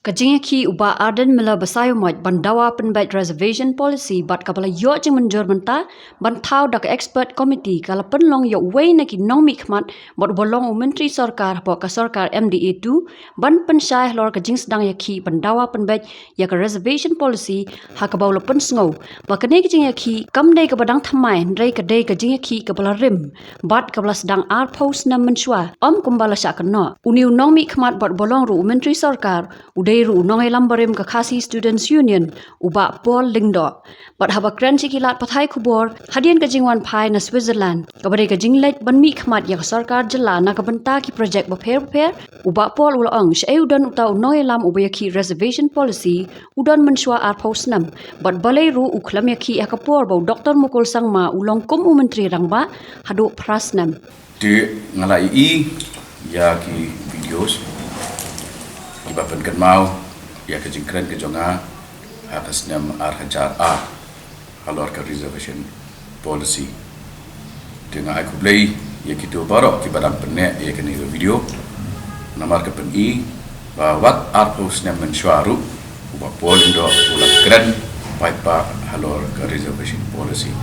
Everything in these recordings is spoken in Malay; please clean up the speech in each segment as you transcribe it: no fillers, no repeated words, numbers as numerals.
Kajingaki uba Arden mila basayo moj bandawa penbait reservation policy bat kabala yo jeng menjur menta ban tau dak expert committee kala penlong yo way neki nong mikmat bot bolong u menteri sarkar bo ka sarkar MDA 2 ban pensyai lor kajing sedang yaki bandawa penbait ya ka reservation policy ha ka bawla pensngau ba kene kajing yaki kamdai ka badang thamai ndai ka dai kajing yaki ka bala rim bat kabala sedang ar post na menshwa kumbala syakno uniu nong mikmat bot bolong ru menteri sarkar Deiru nongai lambarim ka Khasi Students Union uba Paul Lingdo bat haba kran sikilat pathai kubor hadian ka jingwan phai na Switzerland kabare ka jinglet banmi khmat ya sarkar jilla na ka banta ki project ba pher uba Paul ulong shei udan uta nongai lam ubayaki reservation policy udan menshwa ar posnam bat balairu uklam yaki akapor ba Dr Mukul Sangma ulong kum menteri rangba hadu prasnam di ngalai ya ki videos Ibapan kan mau ya kejingkran ke jonga atas nama Arhajar A halor ke reservation policy dengan aku play ya kita baru kibaran penek ya kini video namar ke peni bahwa arpus nama mensyuaru ubah polindo ulang keren paipa halor ke reservation policy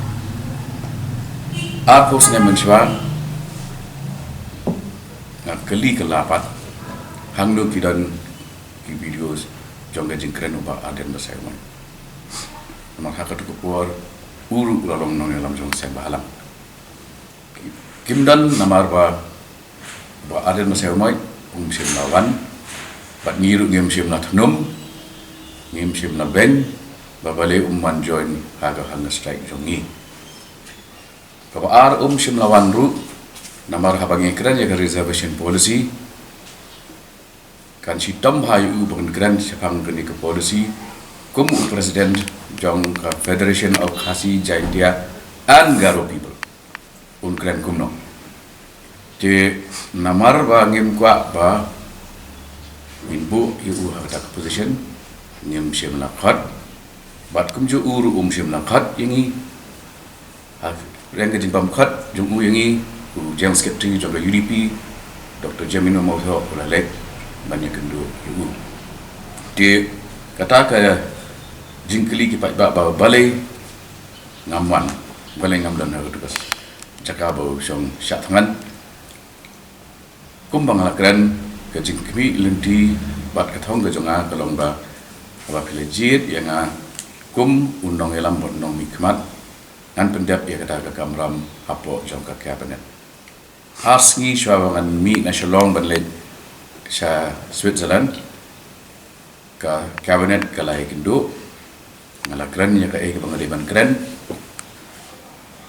arpus nama mensyuar nak keli kelapat hanglu kidan videos jongga jingkren ubah Arden basayman namar haka tu kuor uru ulalong nong dalam jong saya bahalang kimdan namar ba Arden basayman sim lawan bat ngiru ngem sim na thnum ngem sim na ben babale umman join haka hanga strike jongi kaba ar sim lawan ru namar habangi kran ya reservation policy kan si tom hayu bangun grand sepang kini ke polisi kum presiden jong ke Federation of Khasi Jaintia and Garo people un grand kumno je namar ba ngim kwa ba minbu yu hakta position ngim sim la khat bat kum ju uru sim la khat yangi ha reng ke jimpam khat jung u yangi jeng secretary jong ke UDP Dr Jamino Mawtho ulale banyak kendu ibu di kata ke jingkeli kipat ba balai ngamwan balai ngam dan harus tugas cakap bau song syak tangan kumbang lakran ke jingkemi lenti bat ketong ke jonga kalong ba pelejit yang kum undang elam bernong mikmat dan pendap ya kata ke kamram apo jong ke kabinet asngi syawangan mi nasional banlet sa Switzerland ka kabinet kalai kendo ngalakran ya ka ke pengadilan keren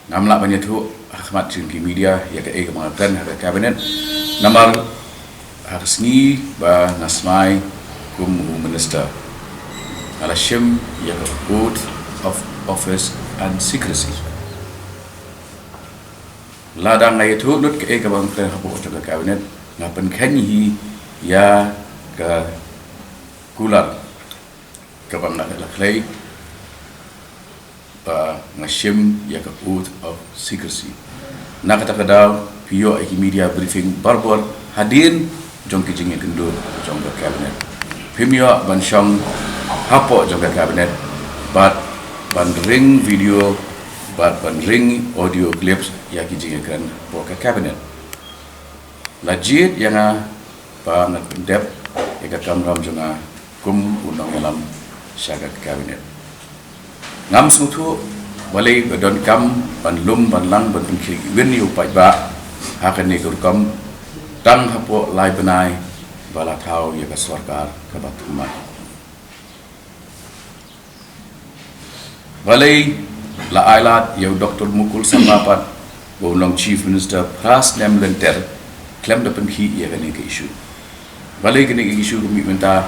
namla banyak tu Ahmad Cinki media ya ka ke pengadilan ka kabinet namar harsni ba nasmai kum minister ala shim ya ka oath of office and secrecy ladang ngai tu nut ka pengadilan hapo ka kabinet ngapan kanyi ya ke kular ke bangla laklay pa ngashim ya ke oath of secrecy nakata kadaw piyo ay media briefing barbor hadin jong kijing kendo jong ke cabinet pimyo bansyong hapo jong ke cabinet but ban ring video but ban ring audio clips ya kijing kan po ke cabinet lajit yang pa nagpindep ikakamram junga kum unang alam syaga kabinet ngam smutu walay badon kam banlum banlang ban pengkiri wini upai ba hakan ni kurkam tang hapo lai benai bala tau ya ka sarkar ka batumai walay la ailat ya Dr Mukul Sangma Bonong Chief Minister Pras Nem Lenter klaim da pengki ya kan ke isu balai kini isu kami minta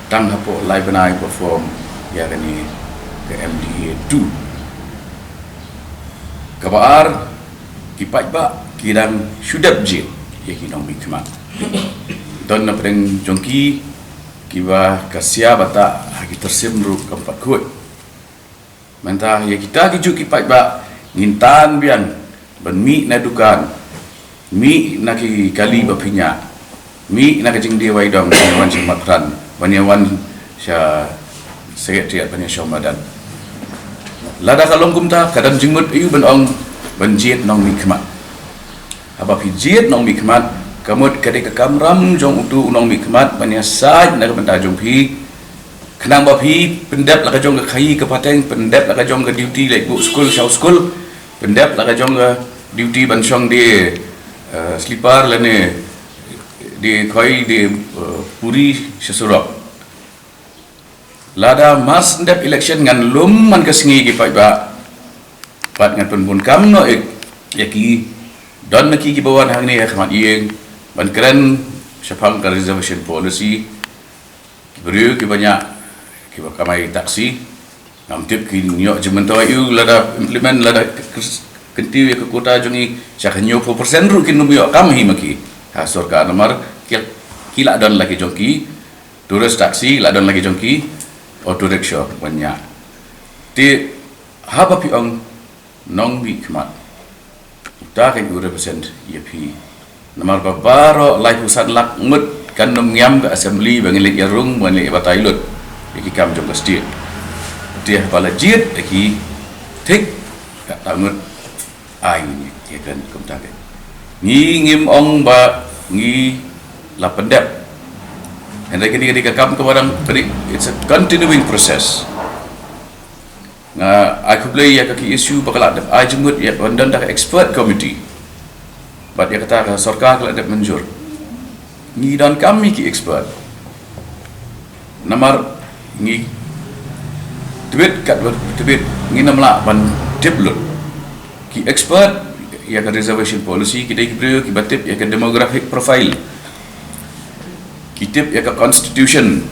tang hapo live benai perform ya kan ke MDA 2 kabar kipat ba kirang sudap je ya kinong mikma don na preng jongki kiba kasia bata hagi tersim ru kampat kuat mentah ya kita kiju kipat ba ngintan bian benmi na dukan mi naki kali bapinya mi nak jing dia waidong wan matran wanyawan Sya Sekretariat Penyesuaian Badan. Lada kalong kumta kadang jengmut iu benong benjiet nong mikmat. Apa pijiet nong mikmat kamut kadek kamram jong utu nong mikmat banyasaj nak benda jong pi kenang bapi pendap laka jong ke kai ke pateng pendap laka jong ke duty like book school show school pendap laka jong ke duty bansong di slipar lane di koi di puri sesurok. Lada mas ndap election ngan lum man kesengi ki pai ba pat ngan pun kam no yaki don naki ki bawan hang ni khmat yeng ban keren syapang ka reservation policy beriu ki banyak ki bakamai taksi ngam tip ki nyok jementoi yu lada implement lada kentiu ya ke kota jungi syak nyo 4% ru ki nubiok kam hi maki ha sorka nomor kila don lagi jongki turus taksi la don lagi jongki auto rickshaw banyak. Ti haba pi ong nong bi kmat. Ta kan represent YP. Namar babaro lai pusat lak mut kan nom ngam ke assembly bangilik yarung bangilik batailut. Iki kam jong state. Ti pala jit iki tik ka tangut ai ni ya kan kom ta ke. Ngi ngim ong ba ngi la pendap. And like ini kam kebarang it's a continuing process. Aku play ya kaki isu bakal ada jemput ya bandan dak expert committee. But ya kata sarkar kalau ada menjur. Ni dan kami ki expert. Namar ni tweet kat tweet ni namla ban diplut. Ki expert ya ke reservation policy kita beri ki batip ya ke demographic profile. Kitab ya ke constitution,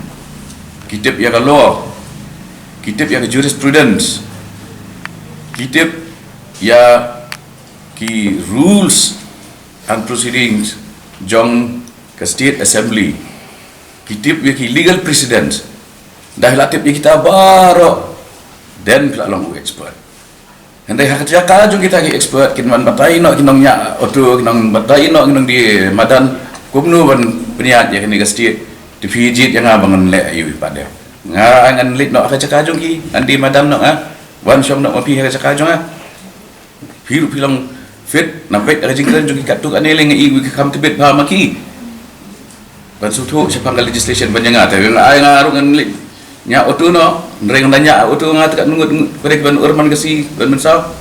kitab ya ke law, kitab ya ke jurisprudence, kitab ya ki rules and proceedings jong ke state assembly, kitab ya ki legal precedents. Dah latip ya kita baru dan pula long expert. Hendai hak jaka jong kita ki expert kinman batai no kinong nya otu kinong batai no kinong di madan kumnu ban peniat ya kini state di Fiji yang abangan le ayu pada ngan lit no ka cakajong ki andi madam no wan syom no mapi ka cakajong piru pilang fit nampet ka jingran jong katuk aneleng i kam tibet pa maki ban sutu sepanggal legislation banyanga ta ai ngaru ngan lit nya otu no nreng nanya otu ngat ka nungut pada ban urman kasi ban mensau